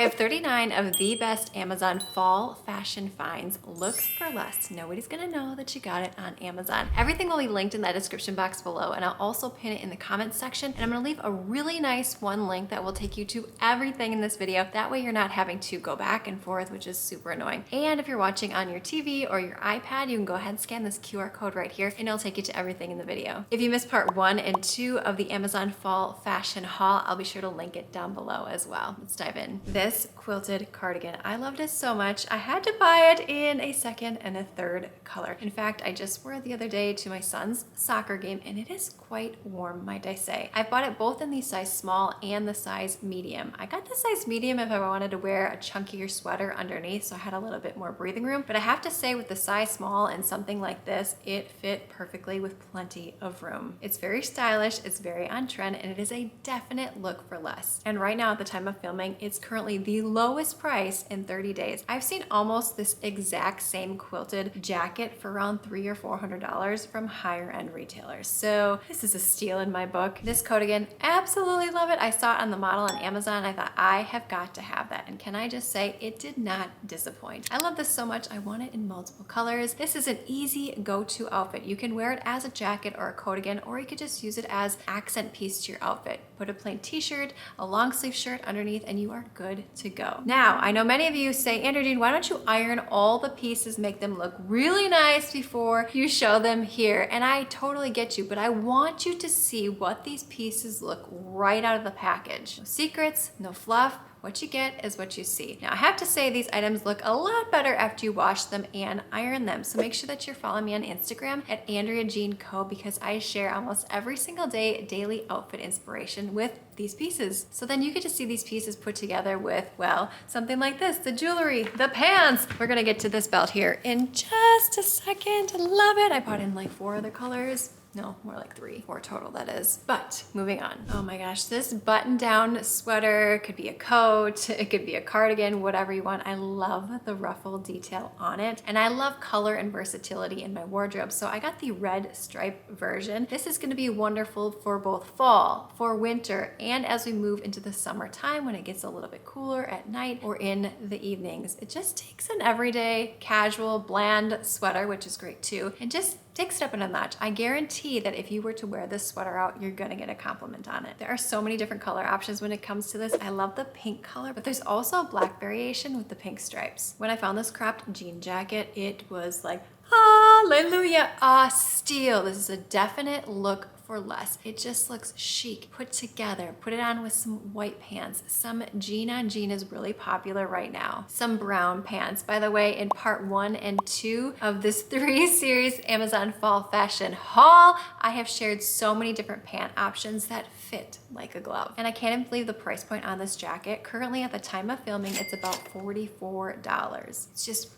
have 39 of the best Amazon fall fashion finds. Look for less. Nobody's gonna know that you got it on Amazon. Everything will be linked in that description box below, and I'll also pin it in the comments section. And I'm gonna leave a really nice one link that will take you to everything in this video. That way you're not having to go back and forth, which is super annoying. And if you're watching on your TV or your iPad, you can go ahead and scan this QR code right here, and it'll take you to everything in the video. If you missed part 1 and 2 of the Amazon fall fashion haul, I'll be sure to link it down below as well. Let's dive in. This quilted cardigan, I loved it so much. I had to buy it in a second and a third color. In fact, I just wore it the other day to my son's soccer game, and it is quite warm, might I say. I bought it both in the size small and the size medium. I got the size medium if I wanted to wear a chunkier sweater underneath, so I had a little bit more breathing room. But I have to say, with the size small and something like this, it fit perfectly with plenty of room. It's very stylish, it's very on trend, and it is a definite look for less. And right now at the time of filming, it's currently the lowest price in 30 days. I've seen almost this exact same quilted jacket for around $300 or $400 from higher end retailers. So this is a steal in my book. This cardigan, absolutely love it. I saw it on the model on Amazon. I thought I have got to have that. And can I just say, it did not disappoint. I love this so much. I want it in multiple colors. This is an easy go-to outfit. You can wear it as a jacket or a cardigan, or you could just use it as accent piece to your outfit. Put a plain t-shirt, a long sleeve shirt underneath, and you are good to go. Now, I know many of you say, Andrea Jean, why don't you iron all the pieces, make them look really nice before you show them here? And I totally get you, but I want you to see what these pieces look right out of the package. No secrets, no fluff. What you get is what you see. Now, I have to say these items look a lot better after you wash them and iron them. So make sure that you're following me on Instagram at Andrea Jean-Co, because I share almost every single day daily outfit inspiration with these pieces. So then you get to see these pieces put together with, well, something like this, the jewelry, the pants. We're gonna get to this belt here in just a second. Love it. I bought in like 4 other colors. No, more like 4 total, that is. But moving on. Oh my gosh, this button-down sweater could be a coat, it could be a cardigan, whatever you want. I love the ruffle detail on it, and I love color and versatility in my wardrobe. So I got the red stripe version. This is gonna be wonderful for both fall, for winter, and as we move into the summertime when it gets a little bit cooler at night or in the evenings. It just takes an everyday, casual, bland sweater, which is great too, and just takes it up a notch. I guarantee that if you were to wear this sweater out, you're gonna get a compliment on it. There are so many different color options when it comes to this. I love the pink color, but there's also a black variation with the pink stripes. When I found this cropped jean jacket, it was like, hallelujah, a steal. This is a definite look for less. It just looks chic, put together. Put it on with some white pants. Some jean on jean is really popular right now. Some brown pants. By the way, in part 1 and 2 of this 3-series Amazon fall fashion haul, I have shared so many different pant options that fit like a glove. And I can't even believe the price point on this jacket. Currently at the time of filming, it's about $44. It's just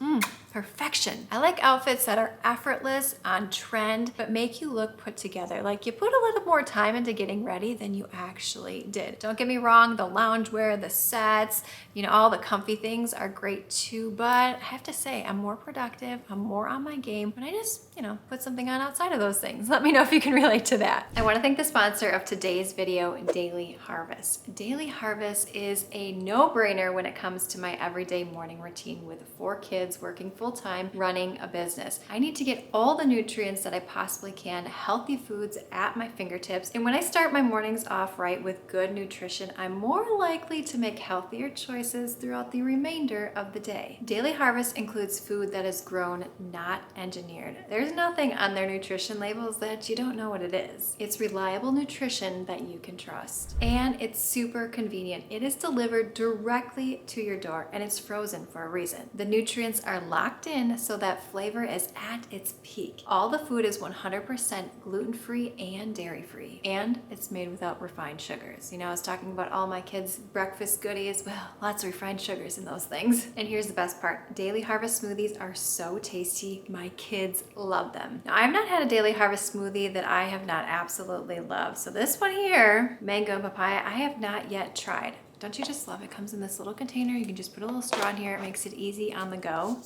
perfection. I like outfits that are effortless, on trend, but make you look put together. Like you put a little more time into getting ready than you actually did. Don't get me wrong, the loungewear, the sets, you know, all the comfy things are great too, but I have to say, I'm more productive, I'm more on my game when I just, you know, put something on outside of those things. Let me know if you can relate to that. I want to thank the sponsor of today's video, Daily Harvest. Daily Harvest is a no-brainer when it comes to my everyday morning routine with 4 kids working full-time, running a business. I need to get all the nutrients that I possibly can, healthy foods at my fingertips. And when I start my mornings off right with good nutrition, I'm more likely to make healthier choices throughout the remainder of the day. Daily Harvest includes food that is grown, not engineered. There's nothing on their nutrition labels that you don't know what it is. It's reliable nutrition that you can trust. And it's super convenient. It is delivered directly to your door, and it's frozen for a reason. The nutrients are locked in so that flavor is at its peak. All the food is 100% gluten-free and dairy-free, and it's made without refined sugars. You know, I was talking about all my kids' breakfast goodies. Well, lots of refined sugars in those things. And here's the best part. Daily Harvest smoothies are so tasty. My kids love them. Now, I've not had a Daily Harvest smoothie that I have not absolutely loved. So this one here, mango and papaya, I have not yet tried. Don't you just love it? It comes in this little container. You can just put a little straw in here. It makes it easy on the go.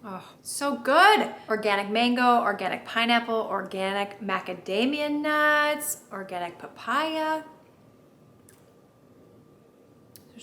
Oh, so good. Organic mango, organic pineapple, organic macadamia nuts, organic papaya.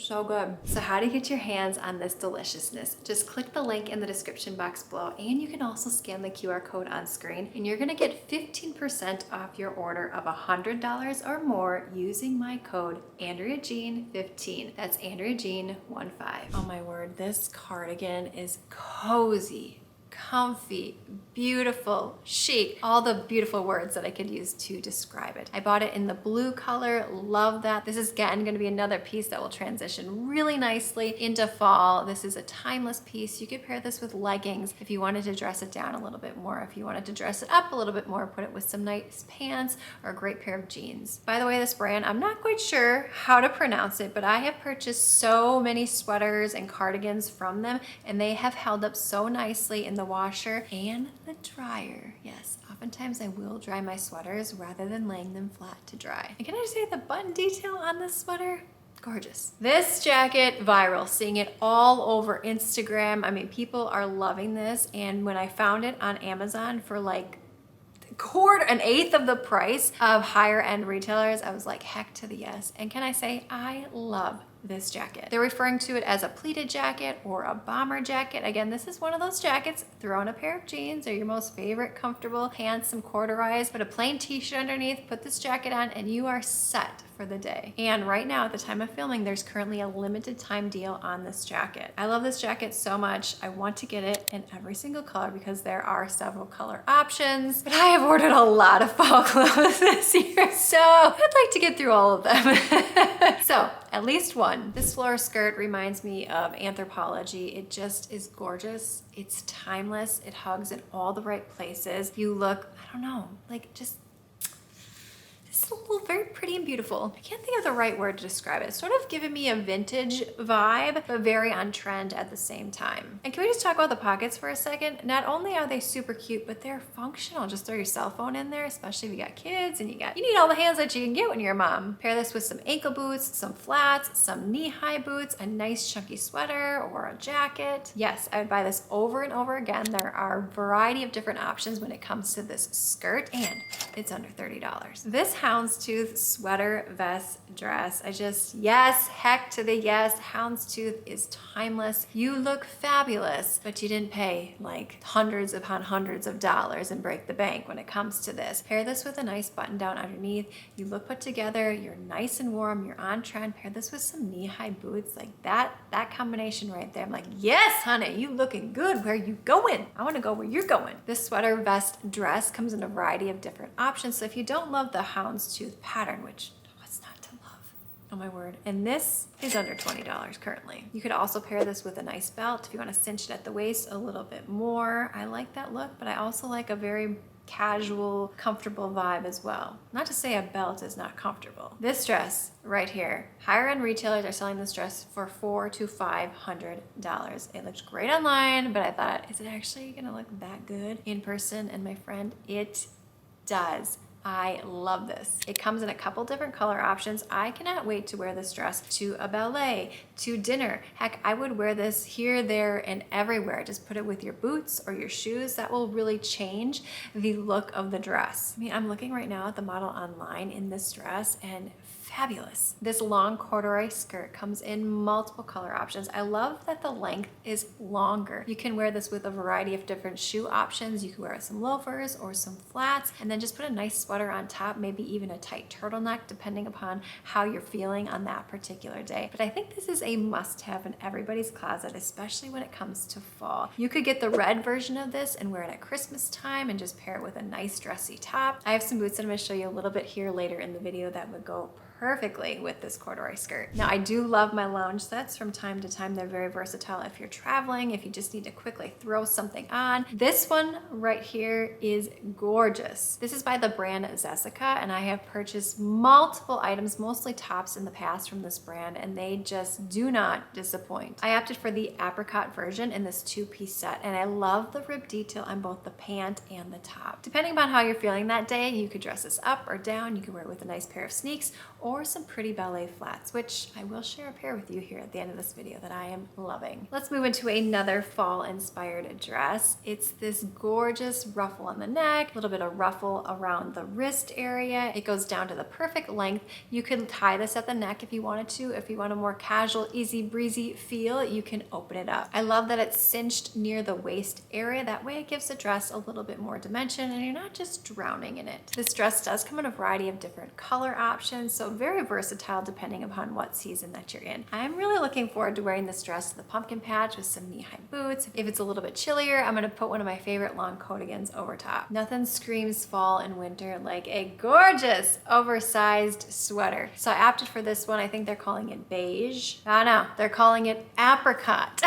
So good. So how do you get your hands on this deliciousness? Just click the link in the description box below, and you can also scan the QR code on screen, and you're gonna get 15% off your order of $100 or more using my code AndreaJean15. That's AndreaJean15. Oh my word, this cardigan is cozy, comfy, beautiful, chic, all the beautiful words that I could use to describe it. I bought it in the blue color, love that. This is again gonna be another piece that will transition really nicely into fall. This is a timeless piece. You could pair this with leggings if you wanted to dress it down a little bit more. If you wanted to dress it up a little bit more, put it with some nice pants or a great pair of jeans. By the way, this brand, I'm not quite sure how to pronounce it, but I have purchased so many sweaters and cardigans from them, and they have held up so nicely in the washer and the dryer. Yes, oftentimes I will dry my sweaters rather than laying them flat to dry. And can I just say the button detail on this sweater? Gorgeous. This jacket, viral, seeing it all over Instagram. I mean, people are loving this. And when I found it on Amazon for like an eighth of the price of higher end retailers, I was like, heck to the yes. And can I say, I love this jacket. They're referring to it as a pleated jacket or a bomber jacket. Again, this is one of those jackets. Throw on a pair of jeans or your most favorite comfortable pants, some corduroys, put a plain t-shirt underneath, put this jacket on, and you are set for the day. And right now at the time of filming, there's currently a limited time deal on this jacket. I love this jacket so much. I want to get it in every single color because there are several color options, but I have ordered a lot of fall clothes this year, so I'd like to get through all of them. So at least one. This floral skirt reminds me of Anthropologie. It just is gorgeous. It's timeless. It hugs in all the right places. You look, I don't know, like just it's a little very pretty and beautiful. I can't think of the right word to describe it. It's sort of giving me a vintage vibe, but very on trend at the same time. And can we just talk about the pockets for a second? Not only are they super cute, but they're functional. Just throw your cell phone in there, especially if you got kids and you need all the hands that you can get when you're a mom. Pair this with some ankle boots, some flats, some knee-high boots, a nice chunky sweater or a jacket. Yes, I would buy this over and over again. There are a variety of different options when it comes to this skirt, and it's under $30. This houndstooth sweater, vest, dress. Yes, heck to the yes. Houndstooth is timeless. You look fabulous, but you didn't pay like hundreds upon hundreds of dollars and break the bank when it comes to this. Pair this with a nice button down underneath. You look put together, you're nice and warm, you're on trend. Pair this with some knee-high boots. Like that combination right there. I'm like, yes, honey, you looking good. Where are you going? I want to go where you're going. This sweater, vest, dress comes in a variety of different options. So if you don't love the houndstooth pattern, which what's not to love? Oh my word. And this is under $20 currently. You could also pair this with a nice belt if you want to cinch it at the waist a little bit more. I like that look, but I also like a very casual, comfortable vibe as well. Not to say a belt is not comfortable. This dress right here, higher end retailers are selling this dress for $400 to $500. It looked great online, but I thought, is it actually gonna look that good in person? And my friend, it does. I love this. It comes in a couple different color options. I cannot wait to wear this dress to a ballet, to dinner. Heck, I would wear this here, there, and everywhere. Just put it with your boots or your shoes. That will really change the look of the dress. I mean, I'm looking right now at the model online in this dress, and fabulous. This long corduroy skirt comes in multiple color options. I love that the length is longer. You can wear this with a variety of different shoe options. You can wear some loafers or some flats, and then just put a nice sweater on top, maybe even a tight turtleneck, depending upon how you're feeling on that particular day. But I think this is a must-have in everybody's closet, especially when it comes to fall. You could get the red version of this and wear it at Christmas time and just pair it with a nice dressy top. I have some boots that I'm gonna show you a little bit here later in the video that would go perfectly with this corduroy skirt. Now, I do love my lounge sets from time to time. They're very versatile if you're traveling, if you just need to quickly throw something on. This one right here is gorgeous. This is by the brand Jessica, and I have purchased multiple items, mostly tops in the past from this brand, and they just do not disappoint. I opted for the apricot version in this two-piece set, and I love the rib detail on both the pant and the top. Depending upon how you're feeling that day, you could dress this up or down. You could wear it with a nice pair of sneaks or some pretty ballet flats, which I will share a pair with you here at the end of this video that I am loving. Let's move into another fall inspired dress. It's this gorgeous ruffle on the neck, a little bit of ruffle around the wrist area. It goes down to the perfect length. You can tie this at the neck if you wanted to. If you want a more casual, easy breezy feel, you can open it up. I love that it's cinched near the waist area. That way it gives the dress a little bit more dimension and you're not just drowning in it. This dress does come in a variety of different color options, so very versatile depending upon what season that you're in. I'm really looking forward to wearing this dress to the pumpkin patch with some knee-high boots. If it's a little bit chillier, I'm gonna put one of my favorite long coatigans over top. Nothing screams fall and winter like a gorgeous oversized sweater. So I opted for this one. I think they're calling it beige. Oh no, they're calling it apricot.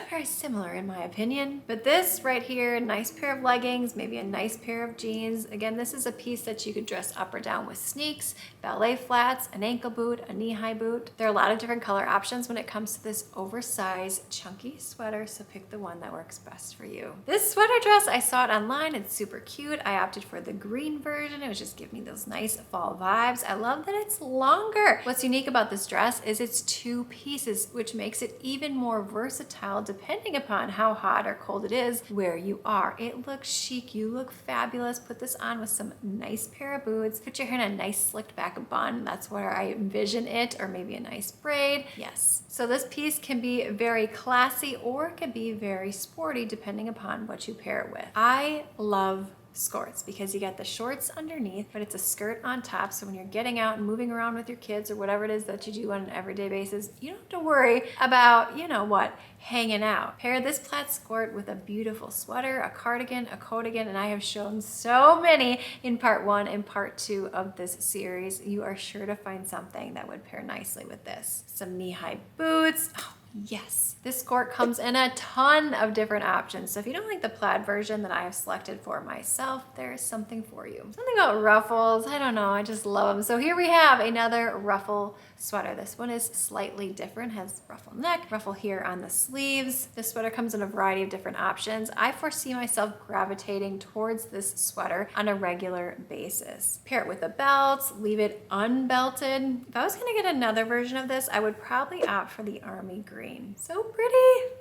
Very similar in my opinion. But this right here, nice pair of leggings, maybe a nice pair of jeans. Again, this is a piece that you could dress up or down with sneaks, ballet flats, an ankle boot, a knee-high boot. There are a lot of different color options when it comes to this oversized chunky sweater, so pick the one that works best for you. This sweater dress, I saw it online. It's super cute. I opted for the green version. It was just giving me those nice fall vibes. I love that it's longer. What's unique about this dress is it's 2 pieces, which makes it even more versatile depending upon how hot or cold it is where you are. It looks chic. You look fabulous. Put this on with some nice pair of boots. Put your hair in a nice slicked back bun. That's where I envision it, or maybe a nice braid. Yes. So this piece can be very classy or it can be very sporty depending upon what you pair it with. I love skorts because you got the shorts underneath, but it's a skirt on top. So when you're getting out and moving around with your kids or whatever it is that you do on an everyday basis, you don't have to worry about, you know what, hanging out. Pair this plaid skirt with a beautiful sweater, a cardigan, a coatigan, and I have shown so many in part 1 and part 2 of this series. You are sure to find something that would pair nicely with this. Some knee-high boots. Oh, yes, this skirt comes in a ton of different options. So if you don't like the plaid version that I have selected for myself, there is something for you. Something about ruffles, I don't know, I just love them. So here we have another ruffle sweater. This one is slightly different, has ruffle neck, ruffle here on the sleeves. This sweater comes in a variety of different options. I foresee myself gravitating towards this sweater on a regular basis. Pair it with a belt, leave it unbelted. If I was gonna get another version of this, I would probably opt for the army green. So pretty.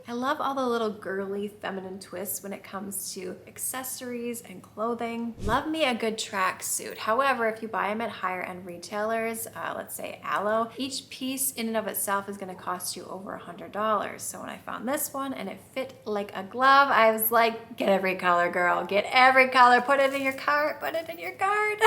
I love all the little girly feminine twists when it comes to accessories and clothing. Love me a good tracksuit. However, if you buy them at higher end retailers, let's say Aloe, each piece in and of itself is gonna cost you over $100. So when I found this one and it fit like a glove, I was like, get every color, girl, get every color, put it in your cart, put it in your cart.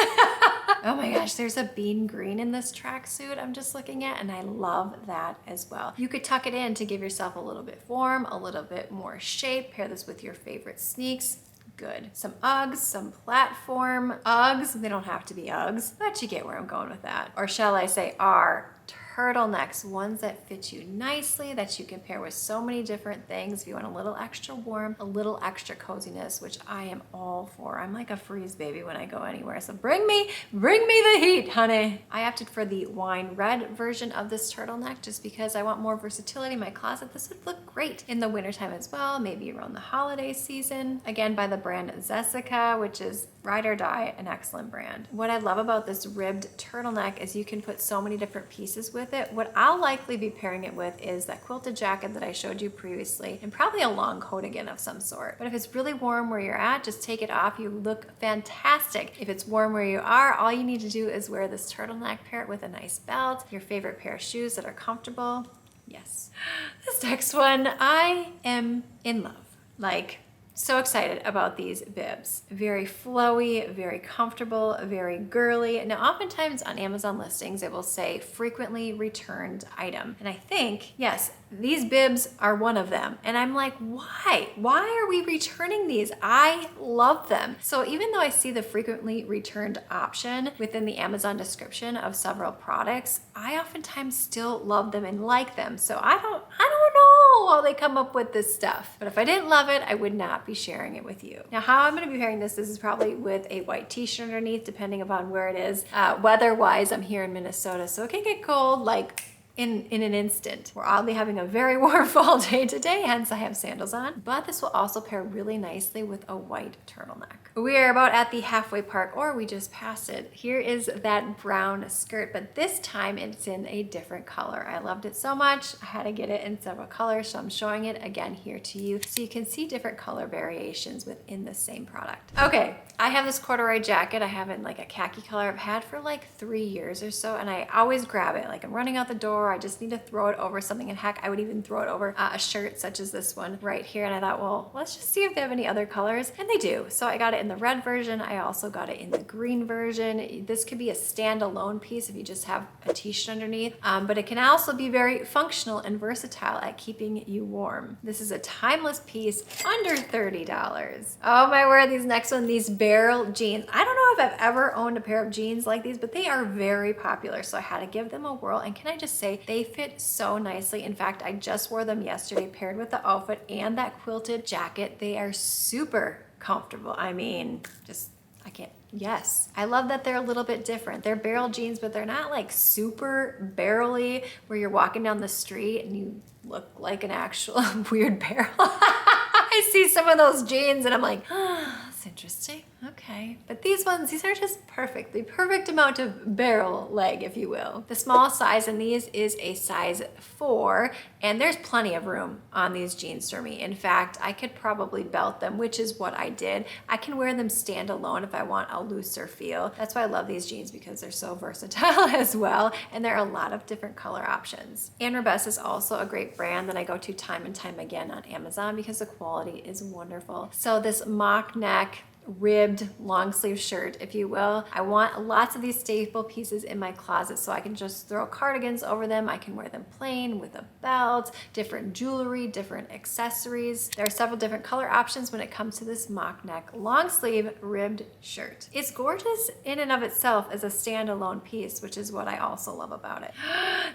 Oh my gosh, there's a bean green in this tracksuit I'm just looking at, and I love that as well. You could tuck it in to give yourself a little bit form, a little bit more shape. Pair this with your favorite sneaks. Good. Some Uggs, some platform Uggs. They don't have to be Uggs, but you get where I'm going with that. Or shall I say are turtlenecks, ones that fit you nicely, that you can pair with so many different things. If you want a little extra warm, a little extra coziness, which I am all for. I'm like a freeze baby when I go anywhere. So bring me the heat, honey. I opted for the wine red version of this turtleneck just because I want more versatility in my closet. This would look great in the wintertime as well, maybe around the holiday season. Again, by the brand Zessica, which is ride or die, an excellent brand. What I love about this ribbed turtleneck is you can put so many different pieces with it. What I'll likely be pairing it with is that quilted jacket that I showed you previously, and probably a long coat again of some sort. But if it's really warm where you're at, just take it off. You look fantastic. If it's warm where you are, all you need to do is wear this turtleneck, pair it with a nice belt, your favorite pair of shoes that are comfortable. Yes. This next one, I am in love. Like, so excited about these bibs. Very flowy, very comfortable, very girly. Now, oftentimes on Amazon listings, it will say frequently returned item. And I think, yes, these bibs are one of them. And I'm like, why? Why are we returning these? I love them. So even though I see the frequently returned option within the Amazon description of several products, I oftentimes still love them and like them. So I don't know how they come up with this stuff. But if I didn't love it, I would not be sharing it with you. Now, how I'm gonna be pairing this is probably with a white t-shirt underneath, depending upon where it is. Weather-wise, I'm here in Minnesota, so it can get cold like in an instant. We're oddly having a very warm fall day today, hence I have sandals on, but this will also pair really nicely with a white turtleneck. We are about at the halfway mark, or we just passed it. Here is that brown skirt, but this time it's in a different color. I loved it so much, I had to get it in several colors, so I'm showing it again here to you so you can see different color variations within the same product. Okay, I have this corduroy jacket. I have it in like a khaki color. I've had for like 3 years or so, and I always grab it. Like I'm running out the door, I just need to throw it over something, and heck, I would even throw it over a shirt such as this one right here. And I thought, well, let's just see if they have any other colors, and they do. So I got it in the red version. I also got it in the green version. This could be a standalone piece if you just have a t-shirt underneath, but it can also be very functional and versatile at keeping you warm. This is a timeless piece under $30. Oh my word, these next one, these barrel jeans. I don't know if I've ever owned a pair of jeans like these, but they are very popular, so I had to give them a whirl, and can I just say, they fit so nicely. In fact, I just wore them yesterday paired with the outfit and that quilted jacket. They are super comfortable. I mean, just, I can't. Yes, I love that they're a little bit different. They're barrel jeans, but they're not like super barrel-y where you're walking down the street and you look like an actual weird barrel. I see some of those jeans and I'm like, oh, that's interesting. Okay. But these ones, these are just perfect. The perfect amount of barrel leg, if you will. The smallest size in these is a size 4, and there's plenty of room on these jeans for me. In fact, I could probably belt them, which is what I did. I can wear them standalone if I want a looser feel. That's why I love these jeans, because they're so versatile as well, and there are a lot of different color options. And Rebecca is also a great brand that I go to time and time again on Amazon because the quality is wonderful. So this mock neck, ribbed long sleeve shirt, if you will. I want lots of these staple pieces in my closet so I can just throw cardigans over them. I can wear them plain with a belt, different jewelry, different accessories. There are several different color options when it comes to this mock neck long sleeve ribbed shirt. It's gorgeous in and of itself as a standalone piece, which is what I also love about it.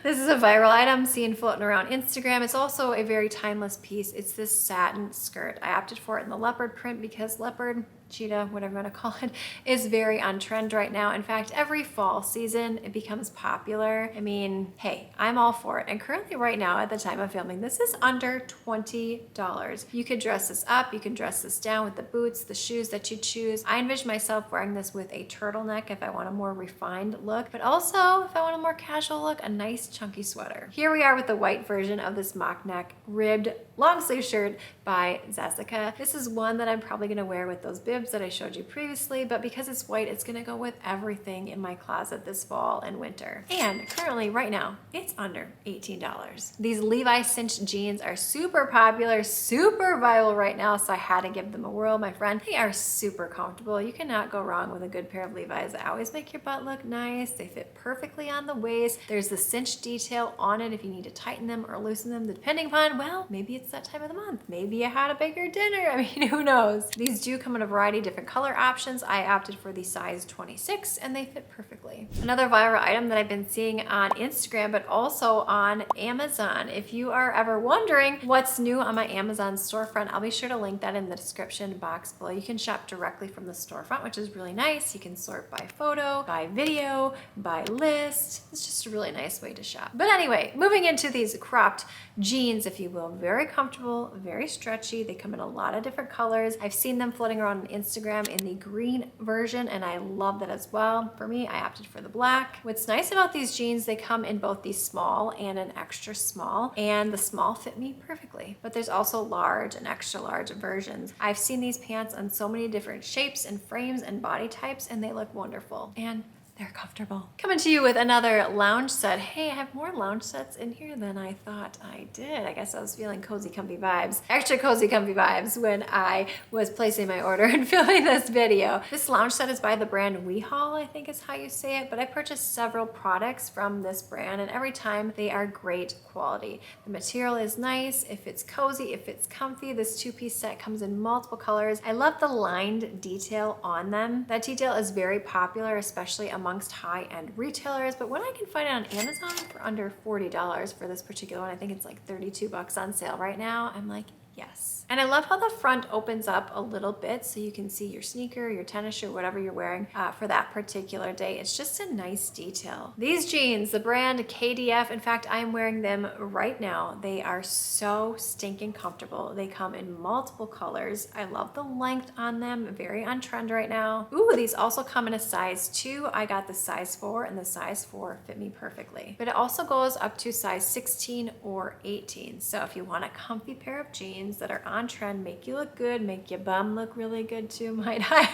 This is a viral item seen floating around Instagram. It's also a very timeless piece. It's this satin skirt. I opted for it in the leopard print because leopard, cheetah, whatever you want to call it, is very on trend right now. In fact, every fall season, it becomes popular. I mean, hey, I'm all for it. And currently right now, at the time of filming, this is under $20. You could dress this up, you can dress this down with the boots, the shoes that you choose. I envision myself wearing this with a turtleneck if I want a more refined look, but also if I want a more casual look, a nice chunky sweater. Here we are with the white version of this mock neck ribbed long sleeve shirt by Jessica. This is one that I'm probably gonna wear with those bibs that I showed you previously, but because it's white, it's gonna go with everything in my closet this fall and winter. And currently, right now, it's under $18. These Levi cinched jeans are super popular, super viral right now, so I had to give them a whirl, my friend. They are super comfortable. You cannot go wrong with a good pair of Levi's. They always make your butt look nice. They fit perfectly on the waist. There's the cinched detail on it if you need to tighten them or loosen them, depending upon, well, maybe it's that time of the month. Maybe you had a bigger dinner. I mean, who knows? These do come in a variety of different color options. I opted for the size 26 and they fit perfectly. Another viral item that I've been seeing on Instagram, but also on Amazon. If you are ever wondering what's new on my Amazon storefront, I'll be sure to link that in the description box below. You can shop directly from the storefront, which is really nice. You can sort by photo, by video, by list. It's just a really nice way to shop. But anyway, moving into these cropped jeans, if you will, very comfortable, very stretchy. They come in a lot of different colors. I've seen them floating around on Instagram in the green version, and I love that as well. For me, I opted for the black. What's nice about these jeans, they come in both the small and an extra small, and the small fit me perfectly. But there's also large and extra large versions. I've seen these pants on so many different shapes and frames and body types, and they look wonderful. And they're comfortable. Coming to you with another lounge set. Hey, I have more lounge sets in here than I thought I did. I guess I was feeling cozy, comfy vibes. Extra cozy, comfy vibes when I was placing my order and filming this video. This lounge set is by the brand WeHaul, I think is how you say it, but I purchased several products from this brand, and every time they are great quality. The material is nice, if it's cozy, if it's comfy. This two-piece set comes in multiple colors. I love the lined detail on them. That detail is very popular, especially amongst high-end retailers, but when I can find it on Amazon for under $40 for this particular one, I think it's like 32 bucks on sale right now, I'm like, Yes. And I love how the front opens up a little bit so you can see your sneaker, your tennis shoe, whatever you're wearing for that particular day. It's just a nice detail. These jeans, the brand KDF, in fact, I'm wearing them right now. They are so stinking comfortable. They come in multiple colors. I love the length on them, very on trend right now. Ooh, these also come in a size 2. I got the size 4 and the size 4 fit me perfectly. But it also goes up to size 16 or 18. So if you want a comfy pair of jeans that are on trend, make you look good, make your bum look really good too, might I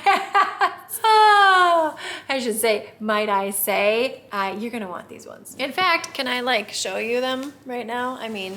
oh, I should say, might I say, you're gonna want these ones. In fact, can I like show you them right now? I mean,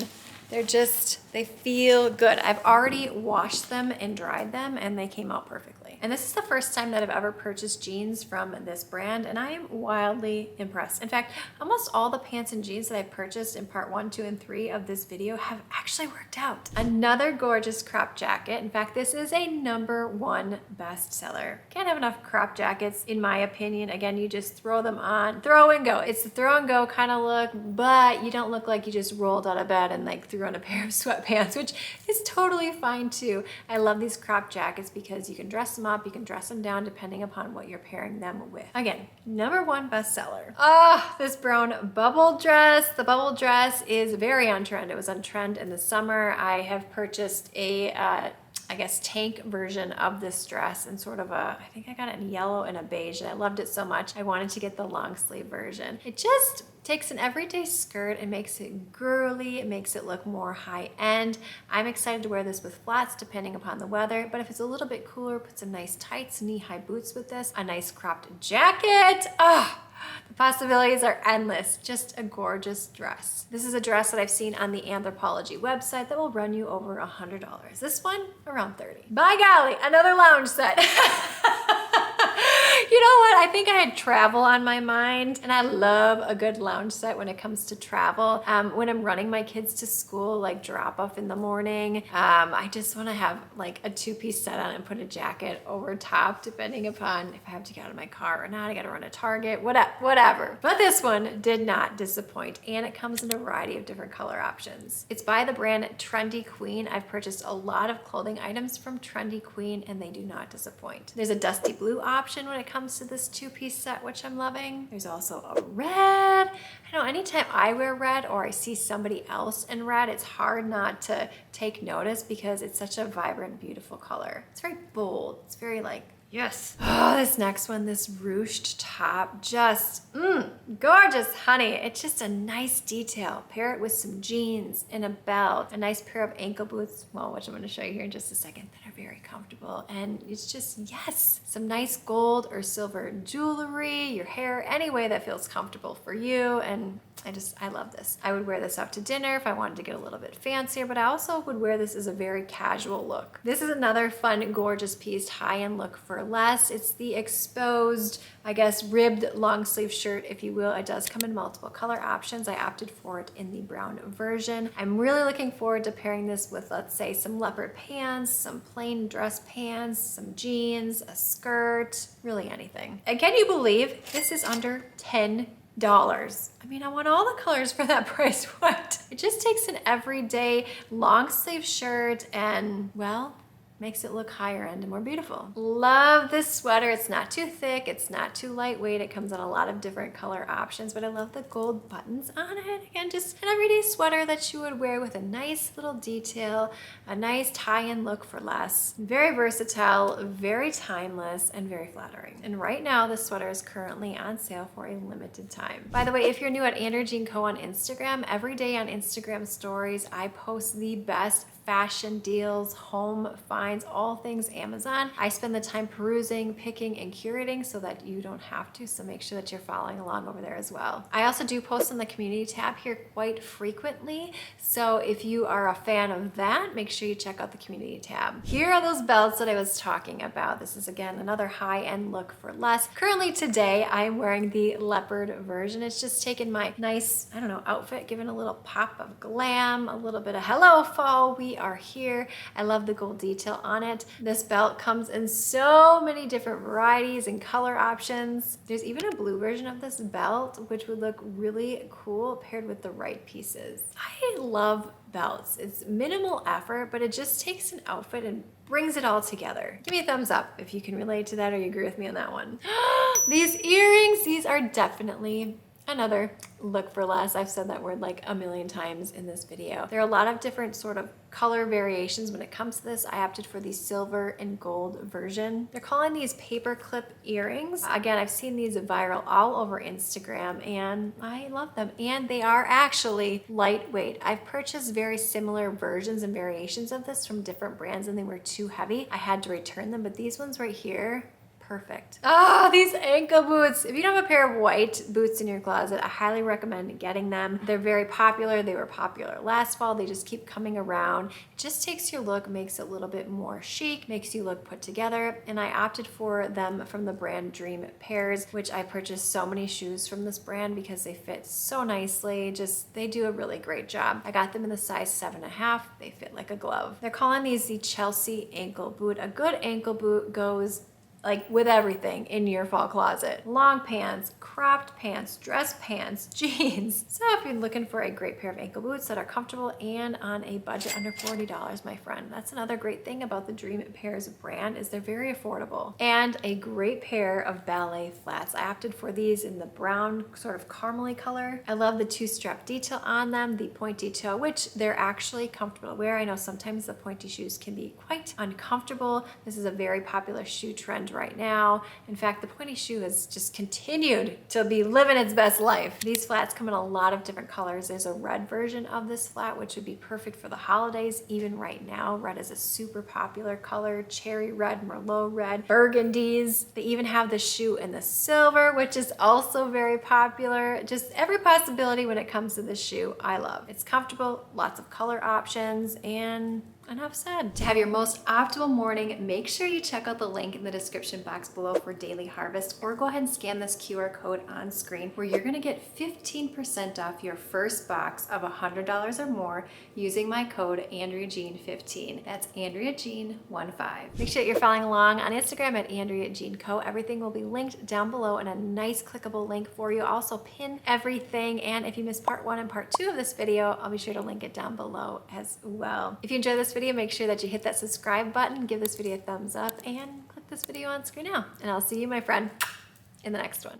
they feel good. I've already washed them and dried them and they came out perfectly. And this is the first time that I've ever purchased jeans from this brand and I am wildly impressed. In fact, almost all the pants and jeans that I've purchased in part 1, 2, and 3 of this video have actually worked out. Another gorgeous crop jacket. In fact, this is a #1 bestseller. Can't have enough crop jackets in my opinion. Again, you just throw them on, throw and go. It's the throw and go kind of look, but you don't look like you just rolled out of bed and like threw on a pair of sweatpants, which is totally fine too. I love these crop jackets because you can dress them up, you can dress them down depending upon what you're pairing them with. Again, #1 bestseller. Oh, this brown bubble dress. The bubble dress is very on trend. It was on trend in the summer. I have purchased a I guess tank version of this dress in sort of a, I think I got it in yellow and a beige and I loved it so much I wanted to get the long sleeve version. It just takes an everyday skirt and makes it girly, it makes it look more high end. I'm excited to wear this with flats depending upon the weather, but if it's a little bit cooler, put some nice tights, knee-high boots with this, a nice cropped jacket. The possibilities are endless. Just a gorgeous dress. This is a dress that I've seen on the Anthropologie website that will run you over $100. This one, around 30. By golly, another lounge set. You know what? I think I had travel on my mind and I love a good lounge set when it comes to travel. When I'm running my kids to school, like drop off in the morning, I just want to have like a 2-piece set on and put a jacket over top depending upon if I have to get out of my car or not. I got to run to Target, whatever. But this one did not disappoint and it comes in a variety of different color options. It's by the brand Trendy Queen. I've purchased a lot of clothing items from Trendy Queen and they do not disappoint. There's a dusty blue option when it comes to this 2-piece set, which I'm loving. There's also a red. I know anytime I wear red or I see somebody else in red, it's hard not to take notice because it's such a vibrant, beautiful color. It's very bold. It's very like, yes. Oh, this next one, this ruched top, just gorgeous, honey. It's just a nice detail. Pair it with some jeans and a belt, a nice pair of ankle boots, well, which I'm gonna show you here in just a second, that are very comfortable. And it's just, yes, some nice gold or silver jewelry, your hair, any way that feels comfortable for you. And I love this. I would wear this out to dinner if I wanted to get a little bit fancier, but I also would wear this as a very casual look. This is another fun, gorgeous piece, high-end look for less. It's the exposed, I guess, ribbed long sleeve shirt, if you will. It does come in multiple color options. I opted for it in the brown version. I'm really looking forward to pairing this with, let's say, some leopard pants, some plain dress pants, some jeans, a skirt, really anything. And can you believe this is under $10? I mean, I want all the colors for that price. What? It just takes an everyday long sleeve shirt and, well, makes it look higher end and more beautiful. Love this sweater. It's not too thick, it's not too lightweight. It comes in a lot of different color options, but I love the gold buttons on it. Again, just an everyday sweater that you would wear with a nice little detail, a nice tie-in look for less. Very versatile, very timeless, and very flattering. And right now, this sweater is currently on sale for a limited time. By the way, if you're new at Andrea Jean-Co on Instagram, every day on Instagram stories, I post the best fashion deals, home finds, all things Amazon. I spend the time perusing, picking, and curating so that you don't have to, so make sure that you're following along over there as well. I also do post in the community tab here quite frequently, so if you are a fan of that, make sure you check out the community tab. Here are those belts that I was talking about. This is, again, another high-end look for less. Currently today, I am wearing the leopard version. It's just taken my nice, I don't know, outfit, given a little pop of glam, a little bit of hello fall week, we are here. I love the gold detail on it. This belt comes in so many different varieties and color options. There's even a blue version of this belt, which would look really cool paired with the right pieces. I love belts. It's minimal effort, but it just takes an outfit and brings it all together. Give me a thumbs up if you can relate to that or you agree with me on that one. These earrings, these are definitely another look for less. I've said that word like a million times in this video. There are a lot of different sort of color variations when it comes to this. I opted for the silver and gold version. They're calling these paper clip earrings. Again, I've seen these viral all over Instagram and I love them. And they are actually lightweight. I've purchased very similar versions and variations of this from different brands and they were too heavy. I had to return them, but these ones right here, perfect. Ah, these ankle boots. If you don't have a pair of white boots in your closet, I highly recommend getting them. They're very popular. They were popular last fall. They just keep coming around. It just takes your look, makes it a little bit more chic, makes you look put together. And I opted for them from the brand Dream Pairs, which I purchased so many shoes from this brand because they fit so nicely. Just, they do a really great job. I got them in the size 7.5. They fit like a glove. They're calling these the Chelsea ankle boot. A good ankle boot goes like with everything in your fall closet. Long pants, cropped pants, dress pants, jeans. So if you're looking for a great pair of ankle boots that are comfortable and on a budget under $40, my friend, that's another great thing about the Dream Pairs brand is they're very affordable. And a great pair of ballet flats. I opted for these in the brown sort of caramely color. I love the two-strap detail on them, the pointy toe, which they're actually comfortable to wear. I know sometimes the pointy shoes can be quite uncomfortable. This is a very popular shoe trend right now. In fact, the pointy shoe has just continued to be living its best life. These flats come in a lot of different colors. There's a red version of this flat, which would be perfect for the holidays. Even right now, red is a super popular color. Cherry red, Merlot red, burgundies. They even have the shoe in the silver, which is also very popular. Just every possibility when it comes to this shoe, I love. It's comfortable, lots of color options, and enough said. To have your most optimal morning, make sure you check out the link in the description box below for Daily Harvest, or go ahead and scan this QR code on screen where you're gonna get 15% off your first box of $100 or more using my code AndreaJean15. That's AndreaJean15. Make sure that you're following along on Instagram at Andrea Jean-Co. Everything will be linked down below in a nice clickable link for you. Also pin everything, and if you missed part 1 and part 2 of this video, I'll be sure to link it down below as well. If you enjoyed this video, make sure that you hit that subscribe button, give this video a thumbs up, and click this video on screen now. And I'll see you, my friend, in the next one.